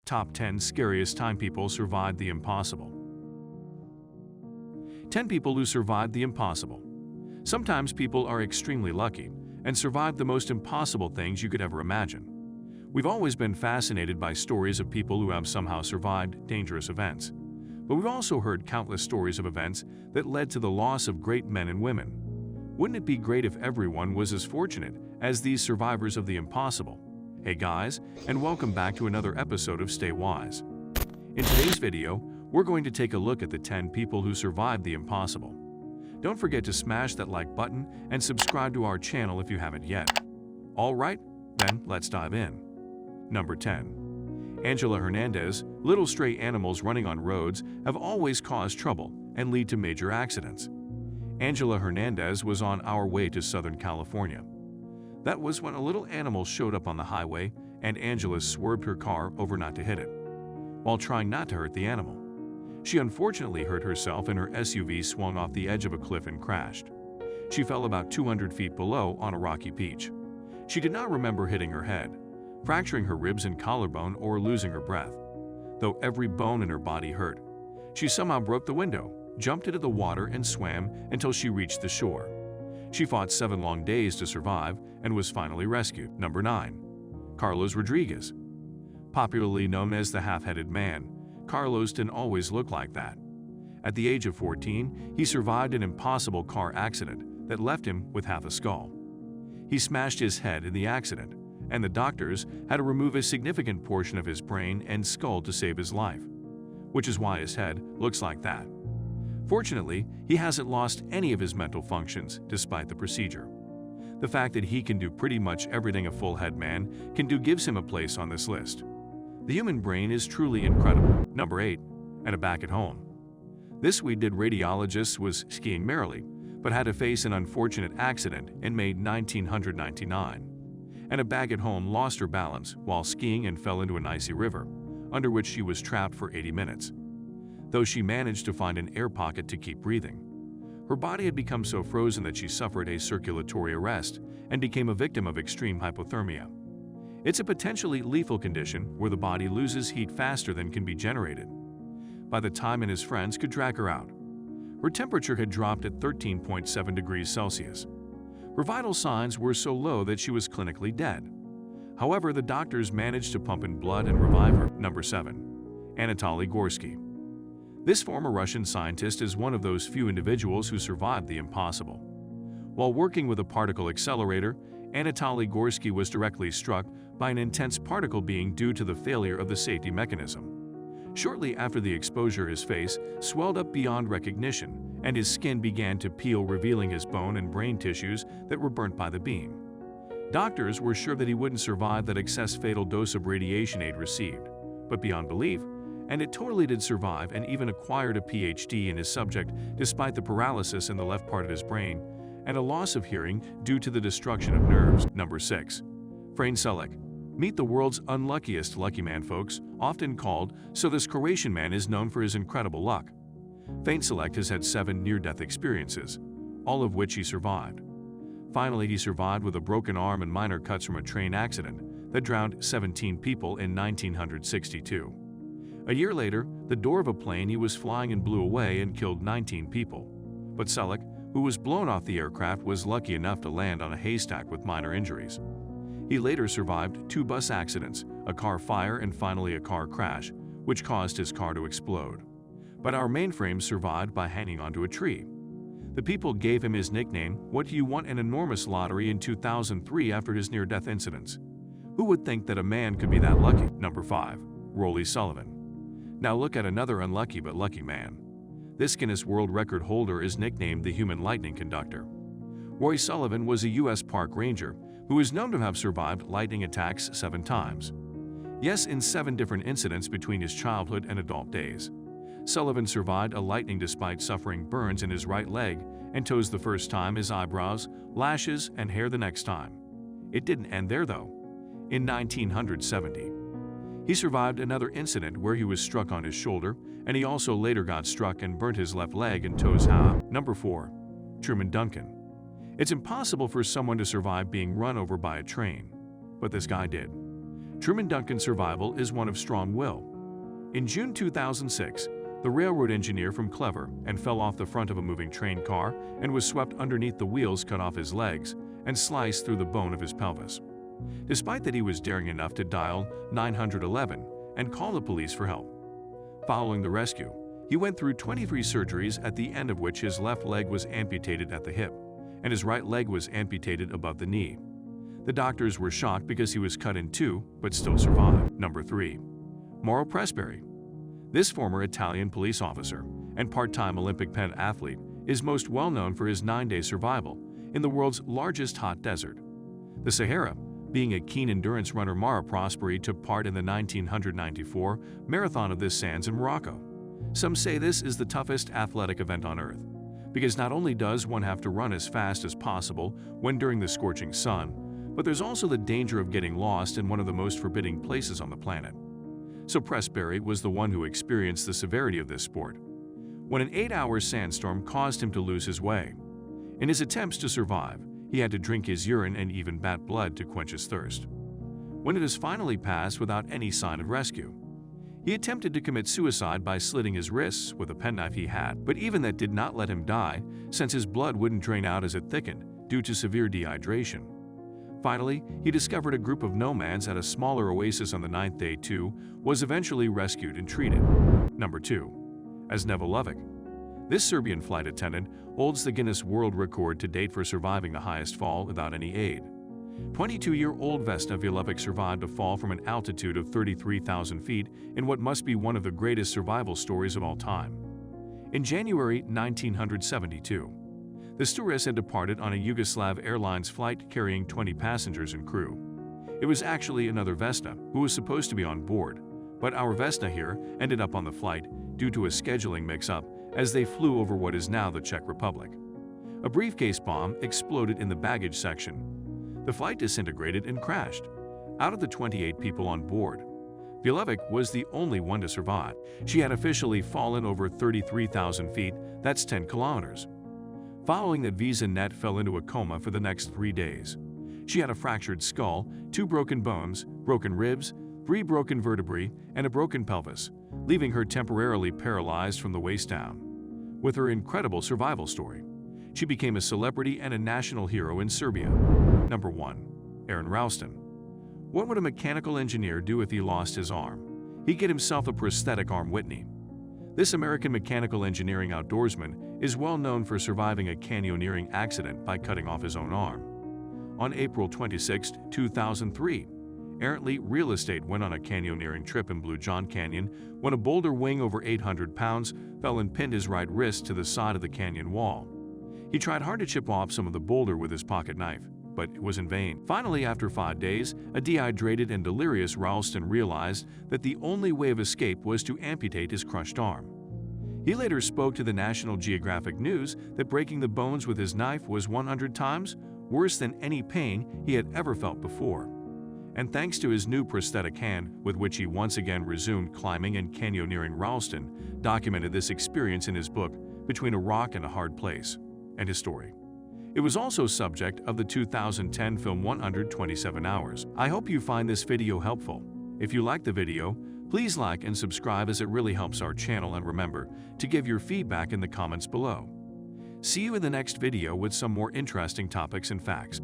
Top 10 Scariest Time People Survived the Impossible. 10 people who survived the impossible. Sometimes people are extremely lucky and survive the most impossible things you could ever imagine. We've always been fascinated by stories of people who have somehow survived dangerous events. But we've also heard countless stories of events that led to the loss of great men and women. Wouldn't it be great if everyone was as fortunate as these survivors of the impossible? Hey guys, and welcome back to another episode of Stay Wise. In today's video, we're going to take a look at the 10 people who survived the impossible. Don't forget to smash that like button and subscribe to our channel if you haven't yet. Alright, then let's dive in. Number 10. Angela Hernandez. Little stray animals running on roads have always caused trouble and lead to major accidents. Angela Hernandez was on our way to Southern California. That was when a little animal showed up on the highway and Angela swerved her car over not to hit it, while trying not to hurt the animal. She unfortunately hurt herself and her SUV swung off the edge of a cliff and crashed. She fell about 200 feet below on a rocky beach. She did not remember hitting her head, fracturing her ribs and collarbone, or losing her breath. Though every bone in her body hurt, she somehow broke the window, jumped into the water, and swam until she reached the shore. She fought 7 long days to survive and was finally rescued. Number 9. Carlos Rodriguez. Popularly known as the half-headed man, Carlos didn't always look like that. At the age of 14, he survived an impossible car accident that left him with half a skull. He smashed his head in the accident, and the doctors had to remove a significant portion of his brain and skull to save his life, which is why his head looks like that. Fortunately, he hasn't lost any of his mental functions despite the procedure. The fact that he can do pretty much everything a full-head man can do gives him a place on this list. The human brain is truly incredible. Number 8. And back at home. This Swede radiologist was skiing merrily, but had to face an unfortunate accident in May 1999. And back at home lost her balance while skiing and fell into an icy river, under which she was trapped for 80 minutes. Though she managed to find an air pocket to keep breathing, her body had become so frozen that she suffered a circulatory arrest and became a victim of extreme hypothermia. It's a potentially lethal condition where the body loses heat faster than can be generated. By the time and his friends could drag her out, her temperature had dropped at 13.7 degrees Celsius. Her vital signs were so low that she was clinically dead. However, the doctors managed to pump in blood and revive her. Number 7. Anatoly Gorski. This former Russian scientist is one of those few individuals who survived the impossible. While working with a particle accelerator, Anatoly Gorski was directly struck by an intense particle beam due to the failure of the safety mechanism. Shortly after the exposure, his face swelled up beyond recognition, and his skin began to peel, revealing his bone and brain tissues that were burnt by the beam. Doctors were sure that he wouldn't survive that excess fatal dose of radiation he'd received, but beyond belief, and it totally did survive, and even acquired a PhD in his subject despite the paralysis in the left part of his brain and a loss of hearing due to the destruction of nerves. Number 6. Franois Sellick. Meet the world's unluckiest lucky man, folks, often called so. This Croatian man is known for his incredible luck. Franois Sellick has had 7 near-death experiences, all of which he survived. Finally, he survived with a broken arm and minor cuts from a train accident that drowned 17 people in 1962. A year later, the door of a plane he was flying in blew away and killed 19 people. But Sellick, who was blown off the aircraft, was lucky enough to land on a haystack with minor injuries. He later survived 2 bus accidents, a car fire, and finally a car crash, which caused his car to explode. But our mainframe survived by hanging onto a tree. The people gave him his nickname, "What You Won an Enormous Lottery," in 2003 after his near-death incidents. Who would think that a man could be that lucky? Number 5. Sullivan. Now look at another unlucky but lucky man. This Guinness World Record holder is nicknamed the Human Lightning Conductor. Sullivan was a U.S. park ranger who is known to have survived lightning attacks 7 times. Yes, in 7 different incidents between his childhood and adult days. Sullivan survived a lightning despite suffering burns in his right leg and toes the first time, his eyebrows, lashes, and hair the next time. It didn't end there though. In 1970, he survived another incident where he was struck on his shoulder, and he also later got struck and burnt his left leg and toes. Number 4. Duncan. It's impossible for someone to survive being run over by a train, but this guy did. Truman Duncan's survival is one of strong will. In June 2006, the railroad engineer from Clever and fell off the front of a moving train car and was swept underneath the wheels, cut off his legs, and sliced through the bone of his pelvis. Despite that, he was daring enough to dial 911 and call the police for help. Following the rescue, he went through 23 surgeries, at the end of which his left leg was amputated at the hip, and his right leg was amputated above the knee. The doctors were shocked because he was cut in two, but still survived. Number 3. Morrow Pressberry. This former Italian police officer and part-time Olympic pentathlete is most well known for his 9-day survival in the world's largest hot desert, the Sahara. Being a keen endurance runner, Morrow Pressberry took part in the 1994 Marathon of the Sands in Morocco. Some say this is the toughest athletic event on Earth, because not only does one have to run as fast as possible when during the scorching sun, but there's also the danger of getting lost in one of the most forbidding places on the planet. So Pressberry was the one who experienced the severity of this sport, when an 8-hour sandstorm caused him to lose his way. In his attempts to survive, he had to drink his urine and even bat blood to quench his thirst. When it has finally passed without any sign of rescue, he attempted to commit suicide by slitting his wrists with a penknife he had, but even that did not let him die, since his blood wouldn't drain out as it thickened due to severe dehydration. Finally, he discovered a group of nomads at a smaller oasis on the 9th day too, was eventually rescued and treated. Number 2. Asena Velovic. This Serbian flight attendant holds the Guinness World Record to date for surviving the highest fall without any aid. 22-year-old Asena Velovic survived a fall from an altitude of 33,000 feet in what must be one of the greatest survival stories of all time. In January 1972, the stewardess had departed on a Yugoslav Airlines flight carrying 20 passengers and crew. It was actually another Vesna who was supposed to be on board, but our Vesna here ended up on the flight due to a scheduling mix-up as they flew over what is now the Czech Republic. A briefcase bomb exploded in the baggage section. The flight disintegrated and crashed. Out of the 28 people on board, Velovic was the only one to survive. She had officially fallen over 33,000 feet, that's 10 kilometers. Following that, VisaNet fell into a coma for the next 3 days. She had a fractured skull, 2 broken bones, broken ribs, 3 broken vertebrae, and a broken pelvis, leaving her temporarily paralyzed from the waist down. With her incredible survival story, she became a celebrity and a national hero in Serbia. Number 1. Aaronlston. What would a mechanical engineer do if he lost his arm? He'd get himself a prosthetic arm. Whitney. This American mechanical engineering outdoorsman is well known for surviving a canyoneering accident by cutting off his own arm. On April 26, 2003, Aaronlston Real Estate went on a canyoneering trip in Blue John Canyon when a boulder weighing over 800 pounds fell and pinned his right wrist to the side of the canyon wall. He tried hard to chip off some of the boulder with his pocket knife, but it was in vain. Finally, after 5 days, a dehydrated and delirious Aaronlston realized that the only way of escape was to amputate his crushed arm. He later spoke to the National Geographic News that breaking the bones with his knife was 100 times worse than any pain he had ever felt before. And thanks to his new prosthetic hand, with which he once again resumed climbing and canyoneering, Aaronlston documented this experience in his book, Between a Rock and a Hard Place, and his story. It was also subject of the 2010 film 127 Hours. I hope you find this video helpful. If you liked the video, please like and subscribe, as it really helps our channel, and remember to give your feedback in the comments below. See you in the next video with some more interesting topics and facts.